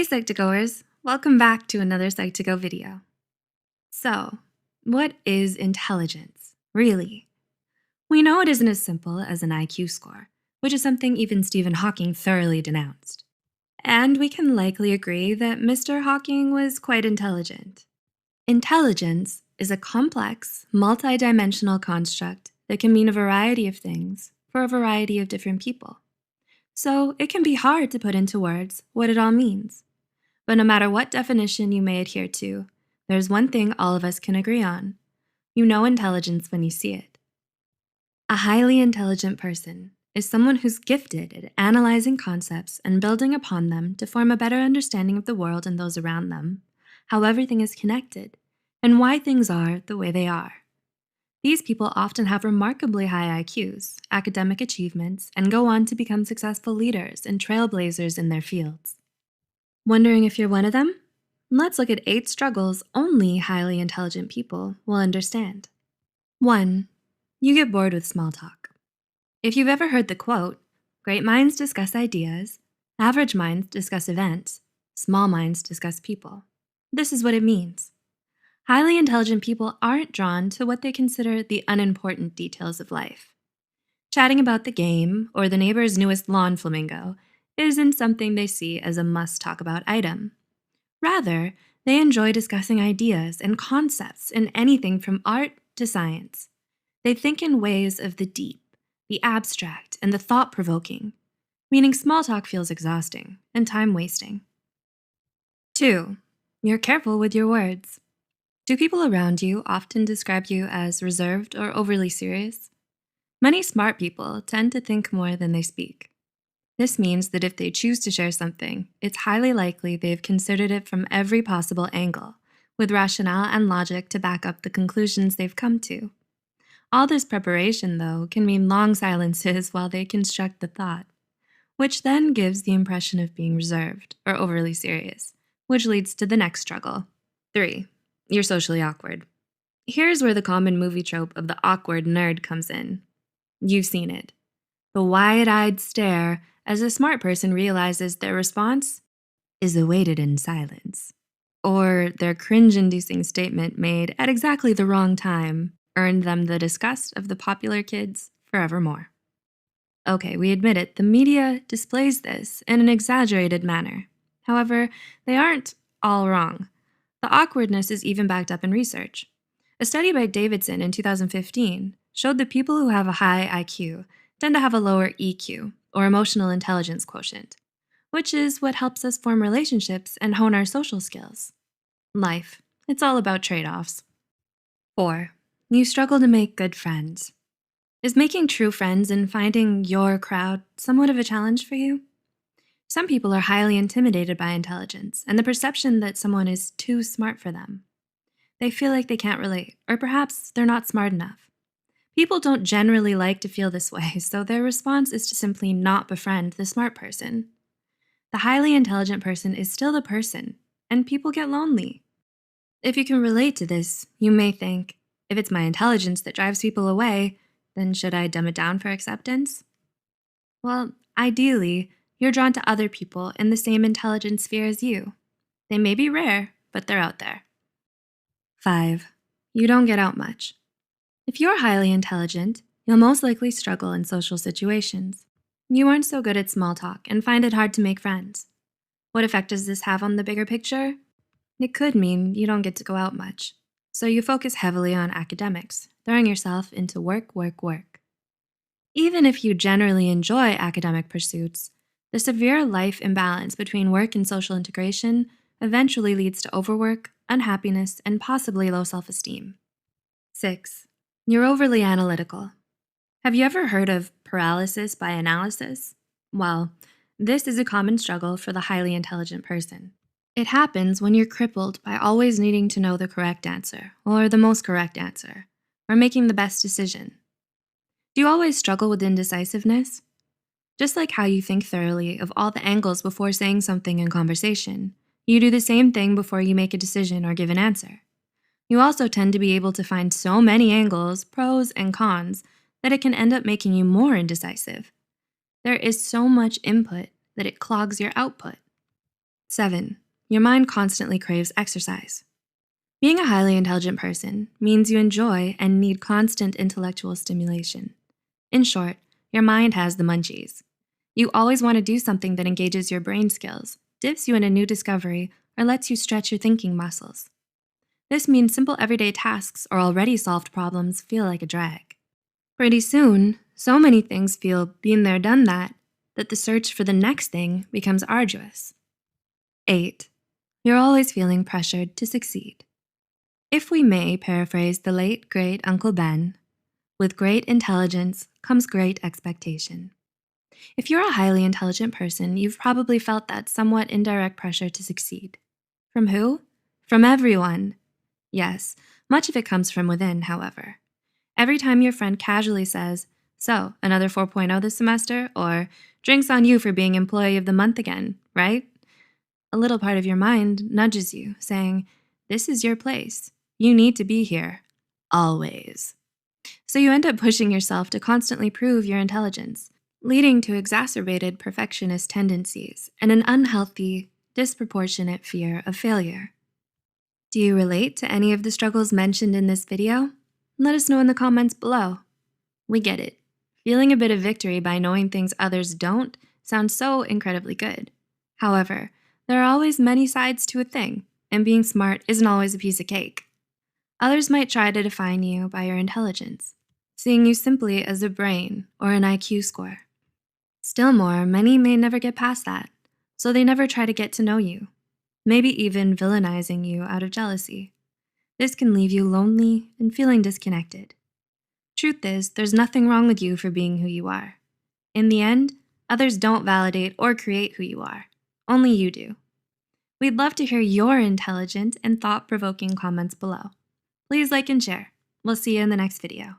Hey Psych2Goers, welcome back to another Psych2Go video. So, what is intelligence, really? We know it isn't as simple as an IQ score, which is something even Stephen Hawking thoroughly denounced. And we can likely agree that Mr. Hawking was quite intelligent. Intelligence is a complex, multi-dimensional construct that can mean a variety of things for a variety of different people. So it can be hard to put into words what it all means. But no matter what definition you may adhere to, there's one thing all of us can agree on. You know intelligence when you see it. A highly intelligent person is someone who's gifted at analyzing concepts and building upon them to form a better understanding of the world and those around them, how everything is connected, and why things are the way they are. These people often have remarkably high IQs, academic achievements, and go on to become successful leaders and trailblazers in their fields. Wondering if you're one of them? Let's look at 8 struggles only highly intelligent people will understand. 1. You get bored with small talk. If you've ever heard the quote, "Great minds discuss ideas, average minds discuss events, small minds discuss people," this is what it means. Highly intelligent people aren't drawn to what they consider the unimportant details of life. Chatting about the game or the neighbor's newest lawn flamingo isn't something they see as a must-talk-about item. Rather, they enjoy discussing ideas and concepts in anything from art to science. They think in ways of the deep, the abstract, and the thought-provoking, meaning small talk feels exhausting and time-wasting. 2. You're careful with your words. Do people around you often describe you as reserved or overly serious? Many smart people tend to think more than they speak. This means that if they choose to share something, it's highly likely they've considered it from every possible angle, with rationale and logic to back up the conclusions they've come to. All this preparation, though, can mean long silences while they construct the thought, which then gives the impression of being reserved or overly serious, which leads to the next struggle. 3. You're socially awkward. Here's where the common movie trope of the awkward nerd comes in. You've seen it. The wide-eyed stare as a smart person realizes their response is awaited in silence, or their cringe-inducing statement made at exactly the wrong time earned them the disgust of the popular kids forevermore. Okay, we admit it, the media displays this in an exaggerated manner. However, they aren't all wrong. The awkwardness is even backed up in research. A study by Davidson in 2015 showed that people who have a high IQ tend to have a lower EQ, or emotional intelligence quotient, which is what helps us form relationships and hone our social skills. Life, it's all about trade-offs. 4. You struggle to make good friends. Is making true friends and finding your crowd somewhat of a challenge for you? Some people are highly intimidated by intelligence and the perception that someone is too smart for them. They feel like they can't relate, or perhaps they're not smart enough. People don't generally like to feel this way, so their response is to simply not befriend the smart person. The highly intelligent person is still the person, and people get lonely. If you can relate to this, you may think, if it's my intelligence that drives people away, then should I dumb it down for acceptance? Well, ideally, you're drawn to other people in the same intelligence sphere as you. They may be rare, but they're out there. 5. You don't get out much. If you're highly intelligent, you'll most likely struggle in social situations. You aren't so good at small talk and find it hard to make friends. What effect does this have on the bigger picture? It could mean you don't get to go out much, so you focus heavily on academics, throwing yourself into work. Even if you generally enjoy academic pursuits, the severe life imbalance between work and social integration eventually leads to overwork, unhappiness, and possibly low self-esteem. 6. You're overly analytical. Have you ever heard of paralysis by analysis? Well, this is a common struggle for the highly intelligent person. It happens when you're crippled by always needing to know the correct answer, or the most correct answer, or making the best decision. Do you always struggle with indecisiveness? Just like how you think thoroughly of all the angles before saying something in conversation, you do the same thing before you make a decision or give an answer. You also tend to be able to find so many angles, pros and cons, that it can end up making you more indecisive. There is so much input that it clogs your output. 7. Your mind constantly craves exercise. Being a highly intelligent person means you enjoy and need constant intellectual stimulation. In short, your mind has the munchies. You always want to do something that engages your brain skills, dips you in a new discovery, or lets you stretch your thinking muscles. This means simple everyday tasks or already solved problems feel like a drag. Pretty soon, so many things feel been there, done that the search for the next thing becomes arduous. 8. You're always feeling pressured to succeed. If we may paraphrase the late, great Uncle Ben, with great intelligence comes great expectation. If you're a highly intelligent person, you've probably felt that somewhat indirect pressure to succeed. From who? From everyone. Yes, much of it comes from within, however. Every time your friend casually says, "So, another 4.0 this semester?" or "Drinks on you for being employee of the month again, right?" a little part of your mind nudges you, saying, "This is your place. You need to be here. Always." So you end up pushing yourself to constantly prove your intelligence, leading to exacerbated perfectionist tendencies and an unhealthy, disproportionate fear of failure. Do you relate to any of the struggles mentioned in this video? Let us know in the comments below. We get it. Feeling a bit of victory by knowing things others don't sounds so incredibly good. However, there are always many sides to a thing, and being smart isn't always a piece of cake. Others might try to define you by your intelligence, seeing you simply as a brain or an IQ score. Still more, many may never get past that, so they never try to get to know you, maybe even villainizing you out of jealousy. This can leave you lonely and feeling disconnected. Truth is, there's nothing wrong with you for being who you are. In the end, others don't validate or create who you are. Only you do. We'd love to hear your intelligent and thought-provoking comments below. Please like and share. We'll see you in the next video.